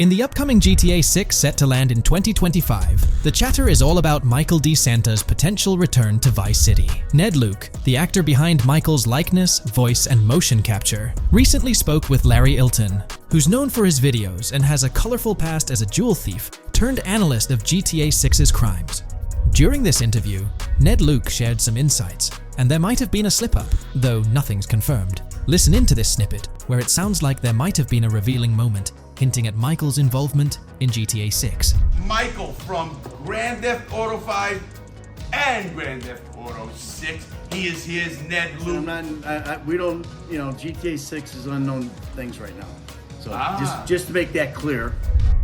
In the upcoming GTA 6 set to land in 2025, the chatter is all about Michael D. Santa's potential return to Vice City. Ned Luke, the actor behind Michael's likeness, voice, and motion capture, recently spoke with Larry Ilton, who's known for his videos and has a colorful past as a jewel thief turned analyst of GTA 6's crimes. During this interview, Ned Luke shared some insights, and there might have been a slip-up, though nothing's confirmed. Listen into this snippet, where it sounds like there might have been a revealing moment, hinting at Michael's involvement in GTA 6. Michael from Grand Theft Auto 5 and Grand Theft Auto 6. He is his Ned Luke. We don't, GTA 6 is unknown things right now. So just to make that clear.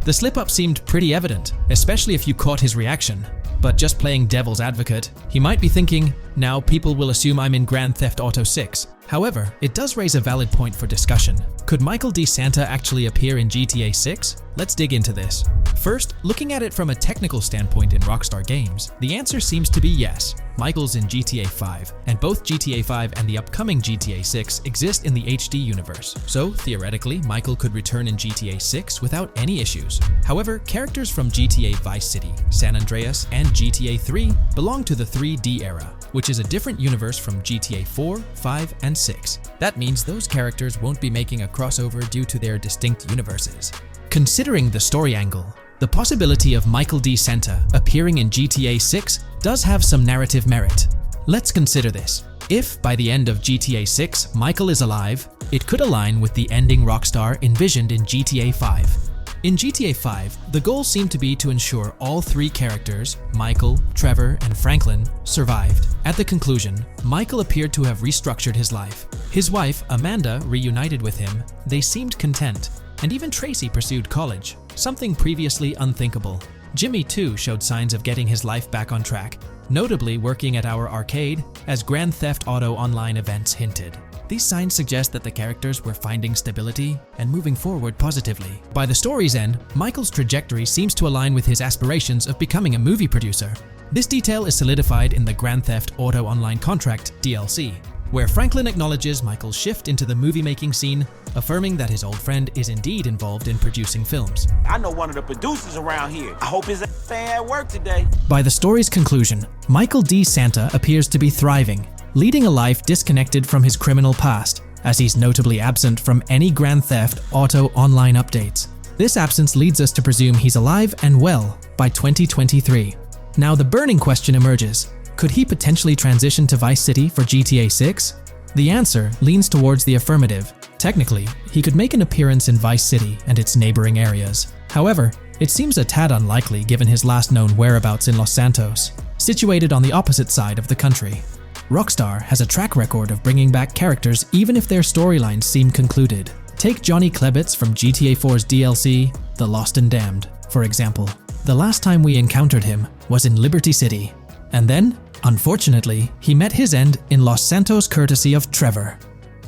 The slip-up seemed pretty evident, especially if you caught his reaction. But just playing devil's advocate, he might be thinking, now people will assume I'm in Grand Theft Auto 6. However, it does raise a valid point for discussion. Could Michael D. Santa actually appear in GTA 6? Let's dig into this. First, looking at it from a technical standpoint in Rockstar Games, the answer seems to be yes. Michael's in GTA 5, and both GTA 5 and the upcoming GTA 6 exist in the HD universe. So, theoretically, Michael could return in GTA 6 without any issues. However, characters from GTA Vice City, San Andreas, and GTA 3 belong to the 3D era, which is a different universe from GTA 4, 5, and 6. That means those characters won't be making a crossover due to their distinct universes. Considering the story angle, the possibility of Michael D. Santa appearing in GTA 6 does have some narrative merit. Let's consider this. If, by the end of GTA 6, Michael is alive, it could align with the ending Rockstar envisioned in GTA 5. In GTA 5, the goal seemed to be to ensure all three characters, Michael, Trevor, and Franklin, survived. At the conclusion, Michael appeared to have restructured his life. His wife, Amanda, reunited with him. They seemed content, and even Tracy pursued college, something previously unthinkable. Jimmy, too, showed signs of getting his life back on track, notably working at our arcade, as Grand Theft Auto Online events hinted. These signs suggest that the characters were finding stability and moving forward positively. By the story's end, Michael's trajectory seems to align with his aspirations of becoming a movie producer. This detail is solidified in the Grand Theft Auto Online Contract DLC, where Franklin acknowledges Michael's shift into the movie-making scene, affirming that his old friend is indeed involved in producing films. I know one of the producers around here. I hope his fan at work today. By the story's conclusion, Michael D. Santa appears to be thriving, leading a life disconnected from his criminal past, as he's notably absent from any Grand Theft Auto Online updates. This absence leads us to presume he's alive and well by 2023. Now the burning question emerges. Could he potentially transition to Vice City for GTA 6? The answer leans towards the affirmative. Technically, he could make an appearance in Vice City and its neighboring areas. However, it seems a tad unlikely given his last known whereabouts in Los Santos, situated on the opposite side of the country. Rockstar has a track record of bringing back characters even if their storylines seem concluded. Take Johnny Klebitz from GTA 4's DLC, The Lost and Damned, for example. The last time we encountered him was in Liberty City. And then, unfortunately, he met his end in Los Santos courtesy of Trevor.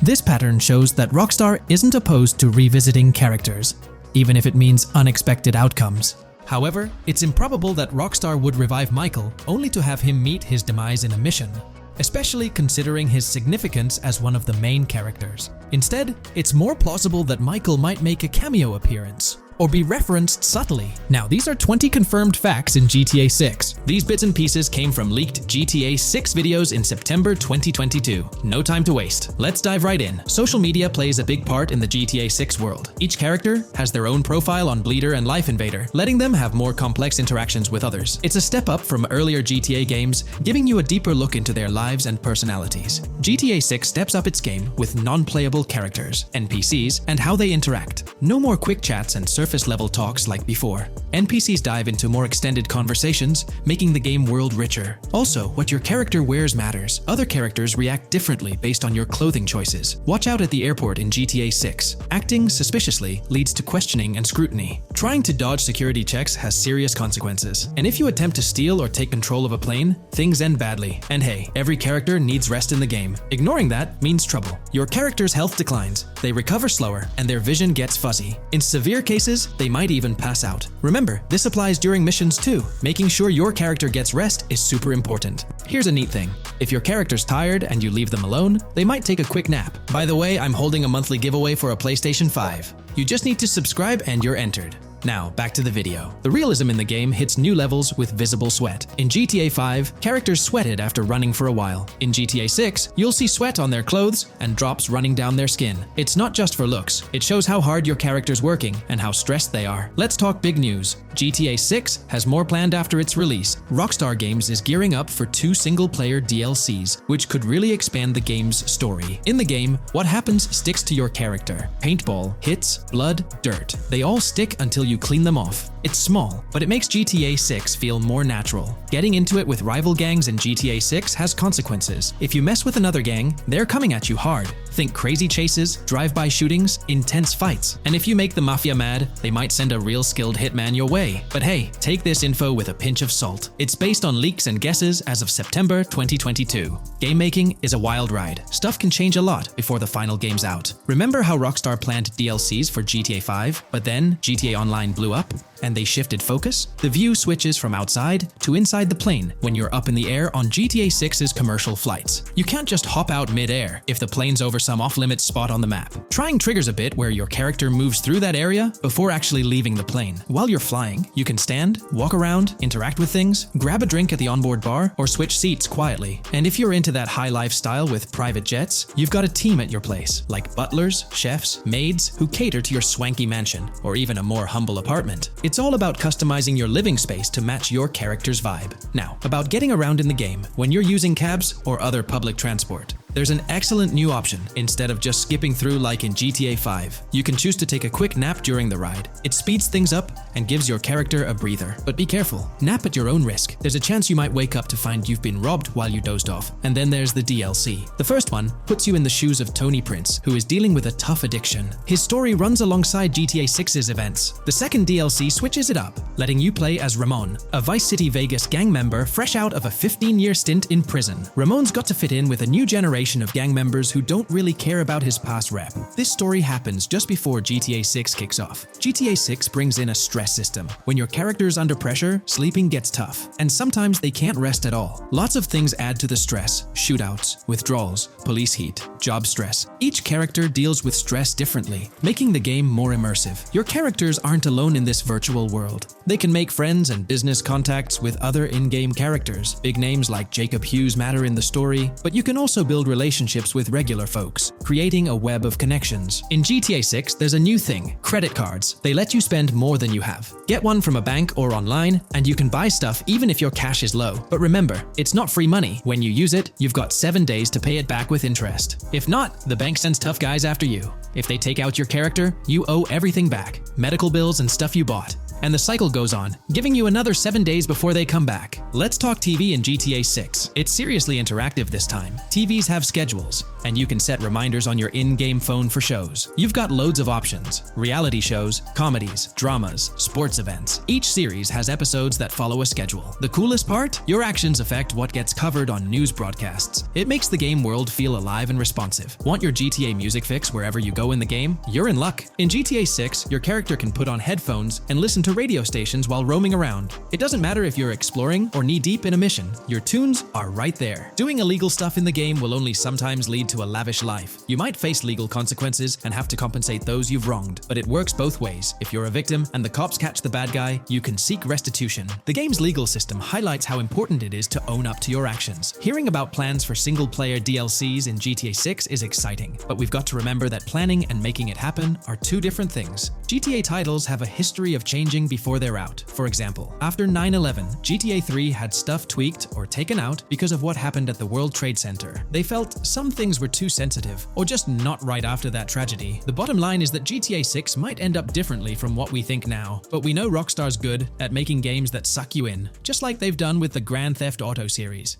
This pattern shows that Rockstar isn't opposed to revisiting characters, even if it means unexpected outcomes. However, it's improbable that Rockstar would revive Michael only to have him meet his demise in a mission, especially considering his significance as one of the main characters. Instead, it's more plausible that Michael might make a cameo appearance, or be referenced subtly. Now, these are 20 confirmed facts in GTA 6. These bits and pieces came from leaked GTA 6 videos in September 2022. No time to waste. Let's dive right in. Social media plays a big part in the GTA 6 world. Each character has their own profile on Bleeder and Life Invader, letting them have more complex interactions with others. It's a step up from earlier GTA games, giving you a deeper look into their lives and personalities. GTA 6 steps up its game with non-playable characters, NPCs, and how they interact. No more quick chats and surface-level talks like before. NPCs dive into more extended conversations, making the game world richer. Also, what your character wears matters. Other characters react differently based on your clothing choices. Watch out at the airport in GTA 6. Acting suspiciously leads to questioning and scrutiny. Trying to dodge security checks has serious consequences. And if you attempt to steal or take control of a plane, things end badly. And hey, every character needs rest in the game. Ignoring that means trouble. Your character's health declines, they recover slower, and their vision gets fuzzy. In severe cases, they might even pass out. Remember, this applies during missions too. Making sure your character gets rest is super important. Here's a neat thing. If your character's tired and you leave them alone, they might take a quick nap. By the way, I'm holding a monthly giveaway for a PlayStation 5. You just need to subscribe and you're entered. Now, back to the video. The realism in the game hits new levels with visible sweat. In GTA 5, characters sweated after running for a while. In GTA 6, you'll see sweat on their clothes and drops running down their skin. It's not just for looks. It shows how hard your character's working and how stressed they are. Let's talk big news. GTA 6 has more planned after its release. Rockstar Games is gearing up for 2 single-player DLCs, which could really expand the game's story. In the game, what happens sticks to your character. Paintball, hits, blood, dirt. They all stick until you clean them off. It's small, but it makes GTA 6 feel more natural. Getting into it with rival gangs in GTA 6 has consequences. If you mess with another gang, they're coming at you hard. Think crazy chases, drive-by shootings, intense fights. And if you make the mafia mad, they might send a real skilled hitman your way. But hey, take this info with a pinch of salt. It's based on leaks and guesses as of September 2022. Game making is a wild ride. Stuff can change a lot before the final game's out. Remember how Rockstar planned DLCs for GTA 5, but then GTA Online blew up? And they shifted focus? The view switches from outside to inside the plane when you're up in the air on GTA 6's commercial flights. You can't just hop out mid-air if the plane's over some off-limits spot on the map. Trying triggers a bit where your character moves through that area before actually leaving the plane. While you're flying, you can stand, walk around, interact with things, grab a drink at the onboard bar, or switch seats quietly. And if you're into that high lifestyle with private jets, you've got a team at your place, like butlers, chefs, maids, who cater to your swanky mansion, or even a more humble apartment. It's all about customizing your living space to match your character's vibe. Now, about getting around in the game when you're using cabs or other public transport. There's an excellent new option. Instead of just skipping through like in GTA 5, you can choose to take a quick nap during the ride. It speeds things up and gives your character a breather. But be careful, nap at your own risk. There's a chance you might wake up to find you've been robbed while you dozed off. And then there's the DLC. The first one puts you in the shoes of Tony Prince, who is dealing with a tough addiction. His story runs alongside GTA 6's events. The second DLC switches it up, letting you play as Ramon, a Vice City Vegas gang member fresh out of a 15-year stint in prison. Ramon's got to fit in with a new generation of gang members who don't really care about his past rep. This story happens just before GTA 6 kicks off. GTA 6 brings in a stress system. When your character's under pressure, sleeping gets tough, and sometimes they can't rest at all. Lots of things add to the stress: shootouts, withdrawals, police heat, job stress. Each character deals with stress differently, making the game more immersive. Your characters aren't alone in this virtual world. They can make friends and business contacts with other in-game characters. Big names like Jacob Hughes matter in the story, but you can also build relationships with regular folks, creating a web of connections. In GTA 6, there's a new thing: credit cards. They let you spend more than you have. Get one from a bank or online, and you can buy stuff even if your cash is low. But remember, it's not free money. When you use it, you've got 7 days to pay it back with interest. If not, the bank sends tough guys after you. If they take out your character, you owe everything back: medical bills and stuff you bought. And the cycle goes on, giving you another 7 days before they come back. Let's talk TV in GTA 6. It's seriously interactive this time. TVs have schedules, and you can set reminders on your in-game phone for shows. You've got loads of options: reality shows, comedies, dramas, sports events. Each series has episodes that follow a schedule. The coolest part? Your actions affect what gets covered on news broadcasts. It makes the game world feel alive and responsive. Want your GTA music fix wherever you go in the game? You're in luck. In GTA 6, your character can put on headphones and listen to radio stations while roaming around. It doesn't matter if you're exploring or knee-deep in a mission, your tunes are right there. Doing illegal stuff in the game will only sometimes lead to a lavish life. You might face legal consequences and have to compensate those you've wronged, but it works both ways. If you're a victim and the cops catch the bad guy, you can seek restitution. The game's legal system highlights how important it is to own up to your actions. Hearing about plans for single-player DLCs in GTA 6 is exciting, but we've got to remember that planning and making it happen are two different things. GTA titles have a history of changing before they're out. For example, after 9/11, GTA 3 had stuff tweaked or taken out because of what happened at the World Trade Center. They felt some things were too sensitive, or just not right after that tragedy. The bottom line is that GTA 6 might end up differently from what we think now, but we know Rockstar's good at making games that suck you in, just like they've done with the Grand Theft Auto series.